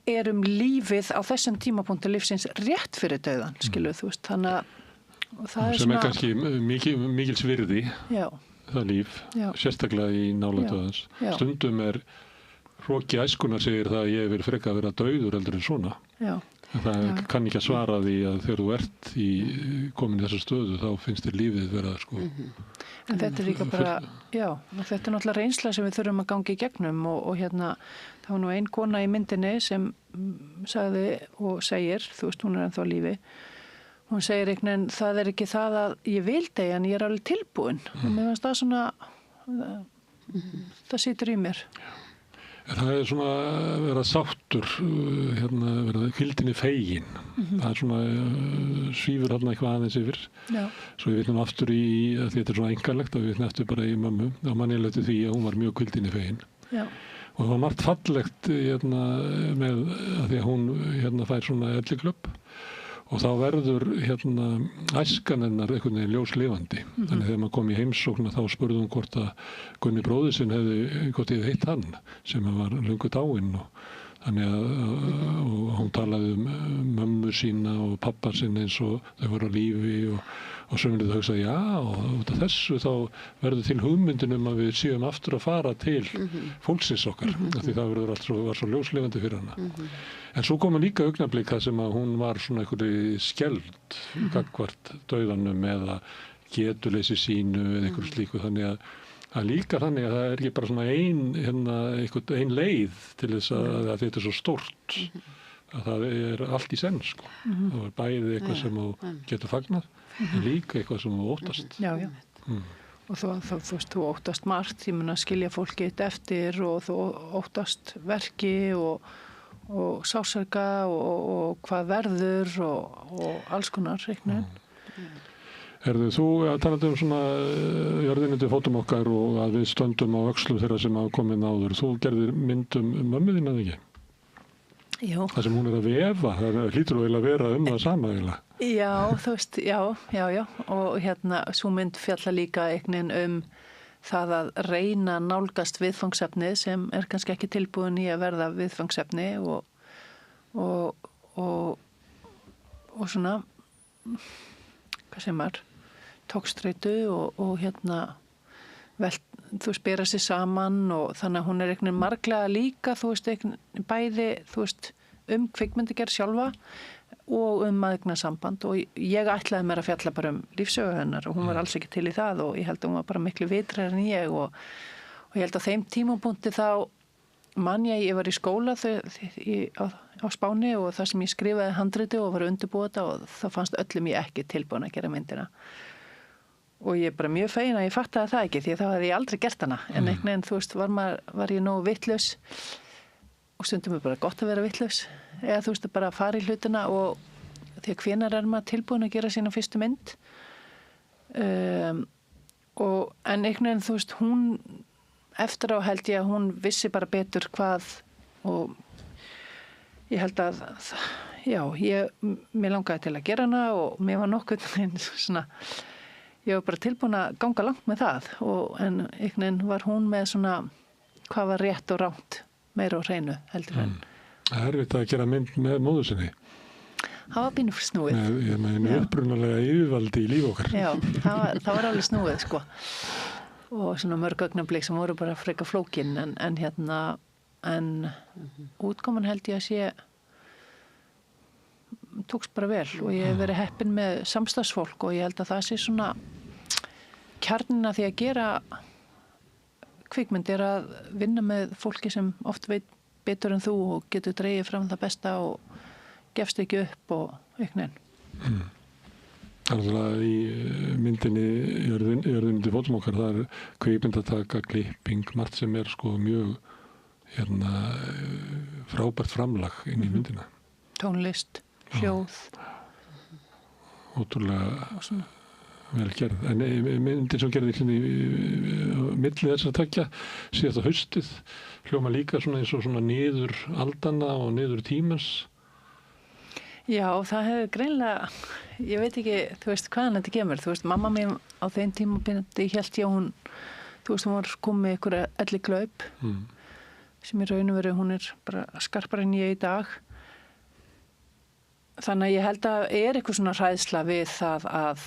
lífið á þessum tímapunkti lífsins rétt fyrir dauðan, skiluð, þú veist, þannig að sem er kannski mikils virði það líf, sérstaklega í nálægt döðans. Stundum hroki æskunar segir það að ég verið frekar að vera dauður heldur en svona. Það kann ekki að svara því að þegar þú ert komin í þessa stöðu þá finnst þér lífið vera En þetta er líka bara, þetta er náttúrulega reynsla sem við þurfum að ganga í gegnum og það var nú ein kona í myndinni sem sagði og segir, þú veist, hún er ennþá á lífi. Hún segir einhvern veginn, það er ekki það að ég vil deyja en ég er alveg tilbúin. Og mér finnst það svona, það situr í mér. Það er svona að vera sáttur, vera hvíldinni fegin. Það er svona, svífur hérna eitthvað aðeins yfir. Svo ég vitnum aftur í, að þetta er svona einkalegt, að við vitnum aftur bara í mömmu. Og mann ég lögti því að hún var mjög hvíldinni fegin. Og það var margt fallegt með að því að hún fær svona elliklöpp. Og þá verður æskan hennar einhvern veginn ljóslifandi. Þannig þegar maður kom í heimsókn þá spurði hún hvort að Gunni bróðir sinn hvort ég heitt hann sem var löngu dáinn þannig og hún talaði mömmu sína og pappa sinn eins og þau voru á lífi og sömurinn þau hugsaði og út af þessu þá verður til hugmyndin að við séum aftur að fara til fólksins okkar því það var svo ljóslifandi fyrir hana. En svo kom líka augnablik það sem að hún var svona einhverju skeld gagnvart dauðanum eða getuleysi sínu eða einhverju slíku þannig að líka þannig að það er ekki bara svona ein leið til þess að þetta er svo stórt að það er allt í senn sko. Það var bæði eitthvað sem þú getur fagnað en líka eitthvað sem þú óttast. Og þú óttast margt, ég mun að skilja fólki eitt eftir og þú óttast verki og sársauka og hvað verður og alls konar reiknin. Þú talandi svona jörðinni til fótum okkar og að við stöndum á öxlum þeirra sem hafa komið áður. Þú gerðir mynd mömmu þín eða ekki? Jú. Það sem hún að vefa, það hlýtur að vera það sama eiginlega. Já, þú veist, já. Og svo mynd fjalla líka einhvern það að reyna nálgast viðfangsefnið sem er kannski ekki tilbúin í að verða viðfangsefni og svona, hvað sem tókstreitu og þú spera sér saman og þannig að hún er einhvern veginn marglega líka, þú veist, bæði, þú veist, kvikmyndagerð sjálfa og mæðgnarsamband og ég ætlaði mér að fjalla bara lífsögu hennar og hún var alls ekki til í það og ég held að hún var bara miklu vitrar en ég og ég held að þeim tímapunkti þá man ég var í skóla á Spáni og það sem ég skrifaði handriti og var að undirbúa þetta og það fannst öllum ég ekki tilbúin að gera myndina og ég er bara mjög fegin að ég fattaði það ekki því að þá hefði ég aldrei gert hana en einhvern veginn, þú veist, var ég nógu vitlaus og stundum er bara gott að vera vitlaus eða þú veist, bara að fara í hlutina og því að hvenær er maður tilbúin að gera sína fyrstu mynd en einhvern veginn, þú veist, hún eftir á held ég að hún vissi bara betur hvað og ég held að mér langaði til að gera hana og mér var nokkuð svona ég var bara tilbúin að ganga langt með það en einhvern veginn var hún með svona hvað var rétt og rátt meira á hreinu heldur en. Það er erfitt að gera mynd með móður sinni. Það var pínu snúið. Með upprunalega yfirvaldi í líf okkar. Já, það var alveg snúið sko. Og svona mörg augnablik sem voru bara freka flókin en útkoman held ég að sé tókst bara vel og ég hef verið heppin með samstagsfólk og ég held að það sé svona kjarnina því að gera kvikmynd að vinna með fólki sem oft veit betur en þú og getur dregið fram það besta og gefst ekki upp og einhvern veginn. Þannig að í myndinni jörðin til fótum okkar það kvikmyndataka, klipping, margt sem sko mjög frábært framlag inn í myndina. Tónlist, hljóð. Ótrúlega vel gerð. En myndin sem gerði í milli þess að takja síðasta haustið hljóma líka svona eins og svona niður aldana og niður tímans. Já, það hefur greinlega, ég veit ekki, þú veist, hvaðan þetta kemur. Þú veist, mamma mín á þeim tímabili hélt ég hún, þú veist, hún var komið ykkur elli klaup sem í raun og veru, hún bara skarpari en ég í dag. Þannig að ég held að eitthvað svona hræðsla við það að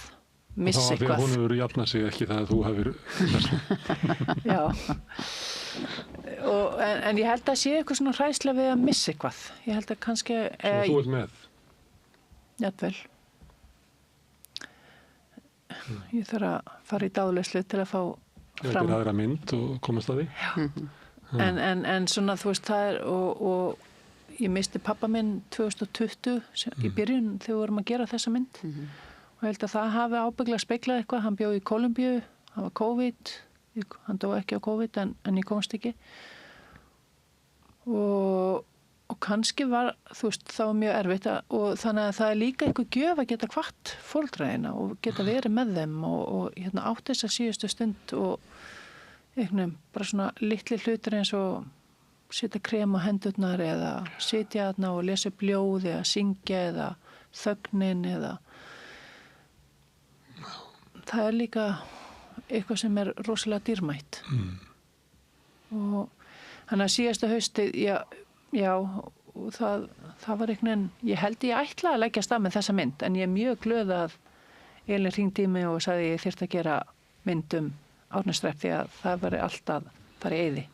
missa eitthvað. Og þá að því að hún hefur jafnað sig ekki það að þú hefur þessum. Já. En ég held að sé eitthvað svona hræðsla við að missa eitthvað. Ég held að kannski... Sem þú ert með? Jafnvel. Ég þarf að fara í dáðleyslu til að fá fram. Aðra mynd og komast að því? Já. En svona þú veist það og ég misti pappa minn 2020 í byrjun þegar við vorum að gera þessa mynd og ég held að það hafi ábygglega speglað eitthvað. Hann bjó í Kólumbíu, það var COVID, hann dó ekki á COVID en ég komst ekki og kannski var, þú veist, það var mjög erfitt og þannig að það er líka eitthvað gjöf að geta hvatt foreldræðina og geta verið með þeim og átt þessa síðustu stund og einhvern bara svona litli hlutir eins og setja krem á hendurnar eða sitja þarna og lesa upp ljóð eða syngja eða þögnin eða það er líka eitthvað sem er rosalega dýrmætt og þannig að síðasta hausti já og það var einhvern veginn, ég held ég ætla að leggja stað með þessa mynd en ég er mjög glöð að Elín hringdi í mig og sagði ég þyrfti að gera mynd Árnestræpp því að það var alltaf bara í eyði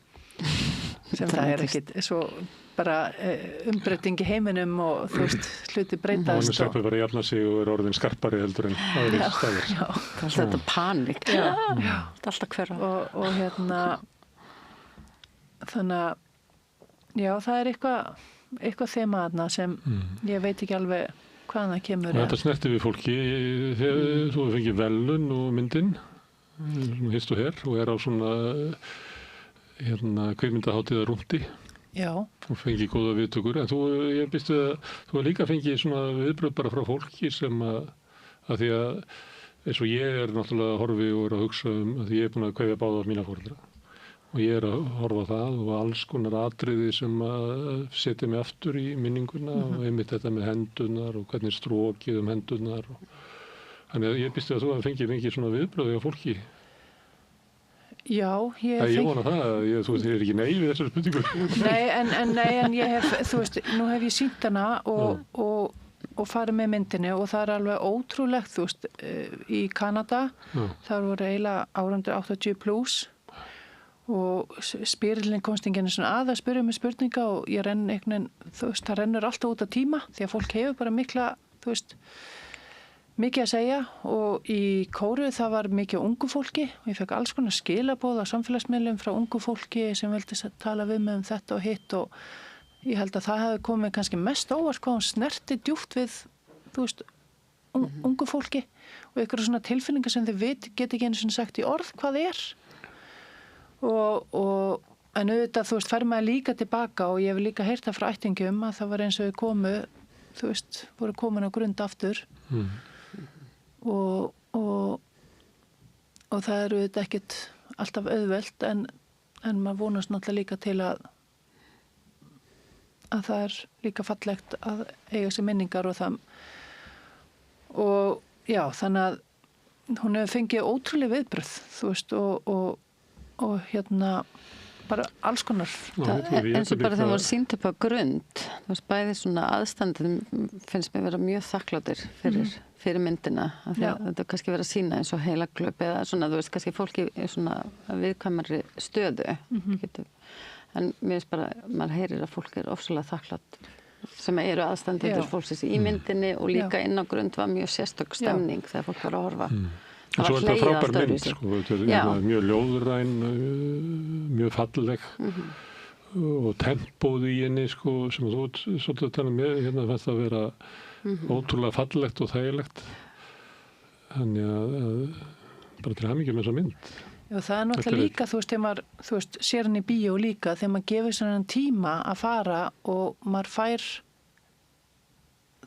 sem það er ekkit svo bara umbreyting í heiminum og þú veist hluti breytast Árnestræpp er bara að jafna sig og er orðin skarpari heldur en aðrir staðir. Já, þetta er panik. Já, þetta er alltaf hverfa. Og þannig að já, það er eitthvað þema þarna sem ég veit ekki alveg hvaðan það kemur. Þetta snerti við fólki þegar þú fengið velun og myndin hist og her og á svona kvikmyndahátíðar rúndi. Já. Og fengið góða viðtökur. En ég býstu að þú líka fengið svona viðbröð bara frá fólki sem að því að eins og ég er náttúrulega að horfi og er að hugsa að því ég er búin að kveðja báða mína foreldra. Og ég er að horfa á það og alls konar atriði sem að setja mig aftur í minninguna og einmitt þetta með hendurnar og hvernig strókið hendurnar. Þannig að ég býstu að þú fengið svona viðbröði á fólki. Já, ég vona það, þú veist, ég er ekki nei við þessari spurningu. Nei, en ég hef, þú veist, nú hef ég sýnt hana og farið með myndinni og það er alveg ótrúlegt, þú veist, í Kanada, þar voru eiginlega árandur 80+ og spyrillin komst enginn svona að spyrja mig spurninga og ég renn einhvern veginn, þú veist, það rennur alltaf út af tíma því að fólk hefur bara mikið að segja og í Kóreu það var mikið ungu fólki og ég fekk alls konar skilaboð á samfélagsmiðlum frá ungu fólki sem vildi tala við mig þetta og hitt og ég held að það hefði komið kannski mest óvart hvað hún snerti djúpt við, þú veist, ungu fólki og ykkur svona tilfinningar sem þið get ekki einu sinni sagt í orð hvað er og en auðvitað, þú veist, fer maður líka tilbaka og ég hef líka heyrt það frá ættingjum að það var eins og þau komu, þú veist, voru komin á grund aftur og það eru auðvitað ekkert alltaf auðvelt en maður vonast náttúrulega líka til að það er líka fallegt að eiga sér minningar og það og já, þannig að hún hefur fengið ótrúlega viðbröð, þú veist, og hérna, bara alls konar. En svo bara þegar maður sýnt upp á Grund, þú veist, bæði svona aðstandum finnst mér vera mjög þakkláttir fyrir myndina. Þetta kannski vera að sýna eins og heilaglöp eða svona, þú veist, kannski fólki í svona viðkvæmari stöðu. En mér finnst bara, maður heyrir að fólk ofsalega þakklátt sem eru aðstandendur fólksins í myndinni og líka inn á Grund var mjög sérstök stemning þegar fólk var að horfa. En svo er þetta frábær mynd, sko, þetta er mjög ljóðræn, mjög falleg og tempóð í henni, sko, sem þú svolítið að tala með, hérna fannst það að vera ótrúlega fallegt og þægilegt. Þannig að bara til hamingju með þessa mynd. Já, það er náttúrulega líka, þú veist, þegar maður, þú veist, sér hann í bíó líka, þegar maður gefur svona tíma að fara og maður fær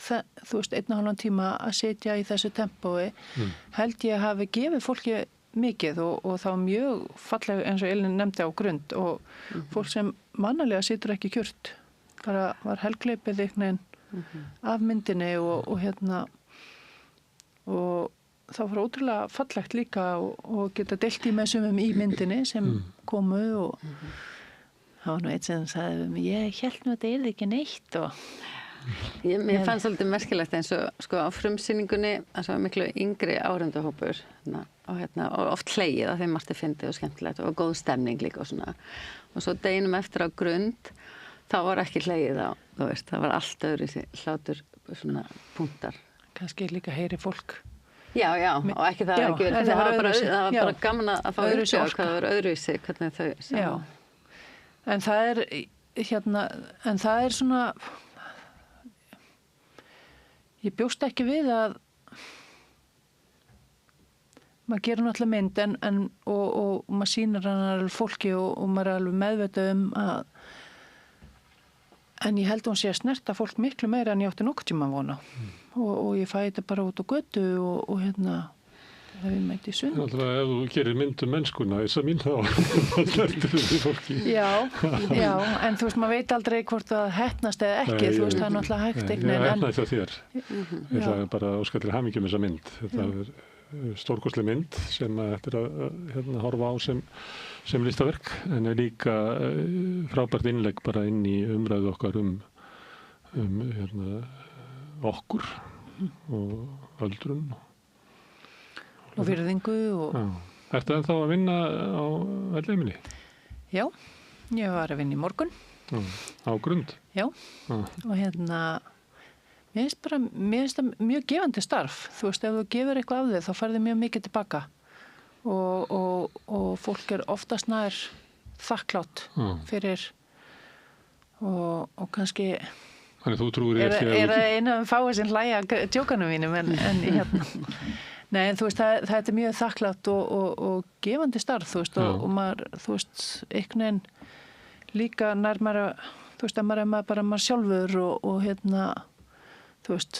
þú veist, 1,5 tíma að sitja í þessu tempói, held ég að hafi gefið fólki mikið og þá mjög falleg eins og Elín nefndi á Grund og fólk sem mannalega situr ekki kjört, bara var helgleipið einhvern veginn af myndinni og hérna og það var ótrúlega fallegt líka og geta deilt í með sumum í myndinni sem komu og það var nú eitt sem sagði ég held nú að þetta er ekki neitt og Mér fannst svolítið merkilegt eins og sko á frumsýningunni að það var miklu yngri áhorfendahópur og oft hlegið að þeim margt fyndið og skemmtilegt og góð stemning líka og svona og svo deginum eftir á Grund þá var ekki hlegið á, þú veist, það var allt öðru hlátur svona punktar. Kannski líka heyri fólk. Já, og ekki það ekki verið, það var bara gaman að fá uppsjá hvað það var öðruvísi, hvernig þau sá. Já, en það er svona ég bjóst ekki við að maður gerir náttúrulega mynd og maður sýnir hann alveg fólki og maður er alveg meðvitað að en ég held að hún sé að snerta fólk miklu meira en ég átti nokkuð tíma að vona og ég fæ þetta bara út á götu og hérna það er mætt í sund. Alltaf ef þú gerir mynd mennskuna, þess að mín þá snertir þessi fólki. Já, en þú veist, maður veit aldrei hvort það heppnast eða ekki, þú veist, það er náttúrulega hægt einhvern veginn. Ég heppnaði það þér. Ég ætla bara að óska til hamingju með þessa mynd. Þetta er stórkostleg mynd sem þetta er að horfa á sem listaverk, en er líka frábært innlegg bara inn í umræðu okkar okkur og öldrun og virðingu og... Ertu ennþá að vinna á Elliheimili? Já, ég var að vinna í morgun. Á Grund? Já, og mér finnst það mjög gefandi starf. Þú veist, ef þú gefur eitthvað af þig, þá færði mjög mikið tilbaka. Og fólk er oftast nær þakklátt fyrir og kannski... Þannig þú trúir ekki að... Er eina fáið sem hlæja djókanum mínum, en hérna... Nei, en þú veist, það er mjög þakklátt og gefandi starf, þú veist, og maður, þú veist, einhvern veginn líka nær maður, þú veist, að maður er bara maður sjálfur og hérna, þú veist,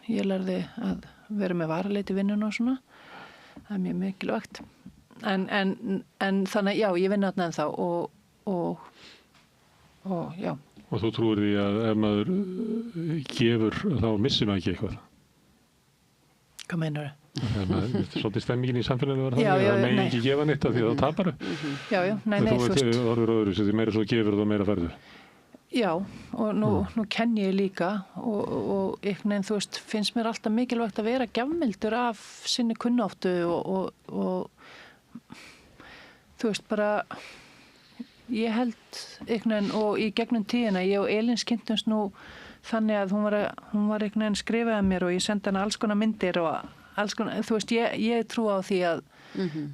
ég lærði að vera með varaleit í vinnuna og svona, það er mjög mikilvægt. En þannig, já, ég vinna þarna ennþá og já. Og þú trúir því að ef maður gefur, þá missir maður ekki eitthvað? Hvað meinar þau? Svolítið stemmingin í samfélaginu var þannig að það megi ekki gefa neitt af því að það tapar. Já, nei, þú veist. Þú orður öðru, því meira svo gefur þá meira færðu. Já, og nú kenn ég líka og einhvern veginn, þú veist, finnst mér alltaf mikilvægt að vera gjafmildur af sinni kunnáttu og þú veist, bara ég held einhvern veginn og í gegnum tíðina, ég og Elín kynntumst nú þannig að hún var einhvern veginn skrifaði mér og ég sendi hana alls konar myndir og alls konar, þú veist, ég trú á því að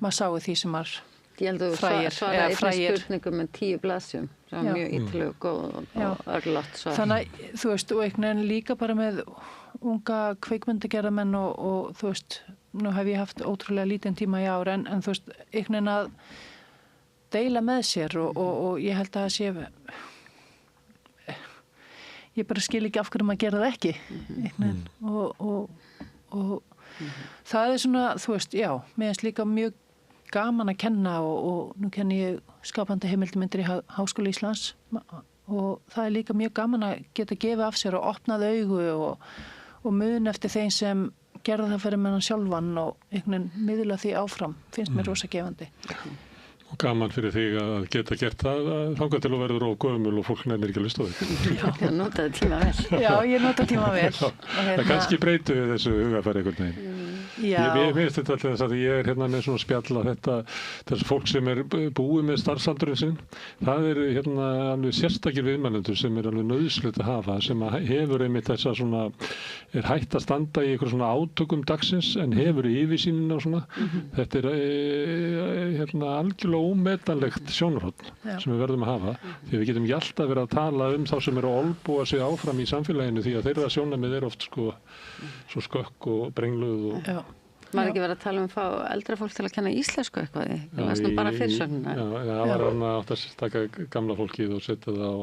maður sáu því sem maður frægir. Ég held að þú svara einnig spurningum með 10 blaðsjum, það var mjög ítalega góð og örlátt svar. Þannig, þú veist, og einhvern veginn líka bara með unga kvikmyndagerðamenn og þú veist, nú hef ég haft ótrúlega lítinn tíma í ár en þú veist, einhvern veginn að deila með sér og ég held að það sé ég bara skil ekki af hverju maður gera það ekki og það er svona, þú veist, já mér finnst líka mjög gaman að kenna og nú kenni ég skapandi heimildamyndir í Háskóla Íslands og það er líka mjög gaman að geta gefið af sér og opnað augu og mun eftir þeim sem gera það fyrir með hann sjálfan og einhvern veginn miðla því áfram, finnst mér rosa gefandi. Og gaman fyrir þig að geta gert það þangað til að verður og gömul og fólk nefnir ekki að hlusta á þig. Já, notaði tíma vel. Já, ég nota tíma vel. Það kannski breytu við þessu hugafæri einhvern veginn. Já. Mér finnst þetta alltaf þess að ég er hérna með svona spjalla þessu fólk sem er búið með starfsaldurinn sinn. Það er hérna alveg sérstakir viðmælendur sem er alveg nauðsynlegt að hafa sem að hefur einmitt þessa svona, er hægt að standa í einhver svona átökum dagsins en hefur yfirsýnina og svona. Þetta er hérna algjörlega ómetanlegt sjónarhorn sem við verðum að hafa því við getum ekki alltaf verið að tala þá sem eru að olbúa sig áfram í samfélaginu því að þeirra sjónarmið er oft sko svo skökk og brengluð og Var ekki verið að tala fá eldra fólk til að kenna íslensku eitthvað? Ég las nú bara fyrirsögnina. Já, það var hann að átt að taka gamla fólkið og setja það á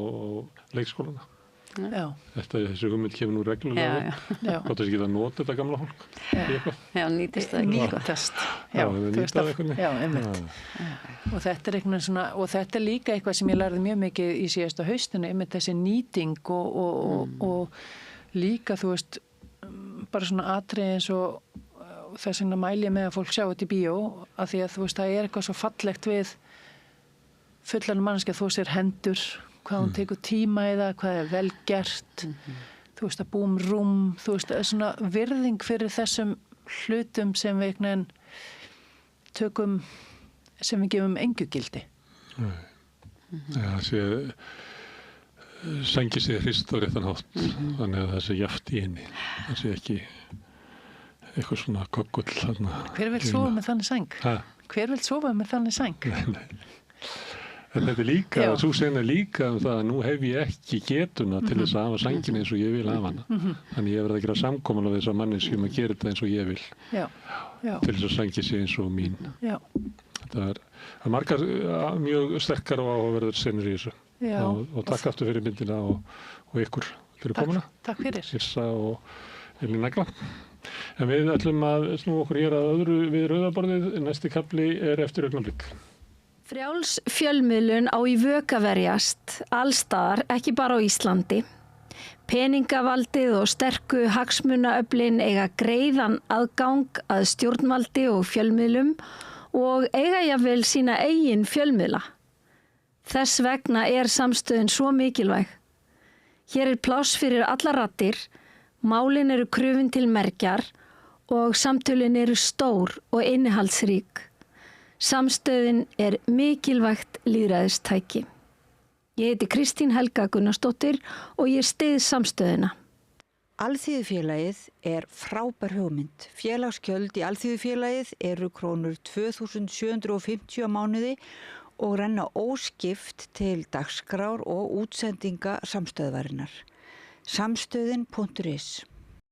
leikskólana. Já. Þessi hugmynd kemur nú reglulega. Hvort þess ekki að nota þetta gamla fólk? Já, nýtist það ekki. Nýtast. Já, þú veist að, já, einmitt. Og þetta er einhvern svona, og þetta er líka eitthvað sem ég lærði mjög mikið í síðasta haustinu, einmitt þessi nýting og líka, þú veist, bara svona atriði eins og þess vegna mæli ég með að fólk sjá þetta í bíó af því að þú veist, það er eitthvað svo fallegt við fullan manneskja, þú sér hendur, hvað hún tekur tíma í það, hvað er vel gert, þú veist, að búum rúm, þú veist, svona virðing fyrir þessum hlutum sem við einhvern veginn tökum, sem við gefum engjugildi. Já, sé sengi sig hrist á réttan hátt, þannig að það sé jaft í henni, það sé ekki eitthvað svona kokkull þarna. Hver vil sofa með þannig sæng? Hver vil sofa með þannig sæng? En þetta er líka, svo segna líka það að nú hef ég ekki getuna til þess að hafa sængina eins og ég vil hafa hana. Þannig ég verði að gera samkomulag við þess að manneskjum að gera þetta eins og ég vil. Já. Til þess að sængin sé eins og mín. Já. Það er margar mjög sterkar og áhugaverðar senur í þessu. Já. Og takk aftur fyrir myndina og ykkur fyrir komuna. Takk fyrir. Sirsa og Elín Agla. En við ætlum að snúa okkur hér að öðru við rauðaborðið. Næsti kafli er eftir augnablik. Frjáls fjölmiðlun á í vök að verjast, allstaðar, ekki bara á Íslandi. Peningavaldið og sterku hagsmunaöflin eiga greiðan aðgang að stjórnvaldi og fjölmiðlum og eiga jafnvel sína eigin fjölmiðla. Þess vegna er samstöðin svo mikilvæg. Hér er pláss fyrir alla raddir, málin eru krufin til mergjar og samtölin eru stór og innihaldsrík. Samstöðin er mikilvægt lýðræðistæki. Ég heiti Kristín Helga Gunnarsdóttir og ég styð samstöðina. Alþýðufélagið er frábær hugmynd. Félagsgjöld í Alþýðufélagið eru krónur 2.750 á mánuði og renna óskipt til dagskrár og útsendinga samstöðvarinnar. Samstöðin.is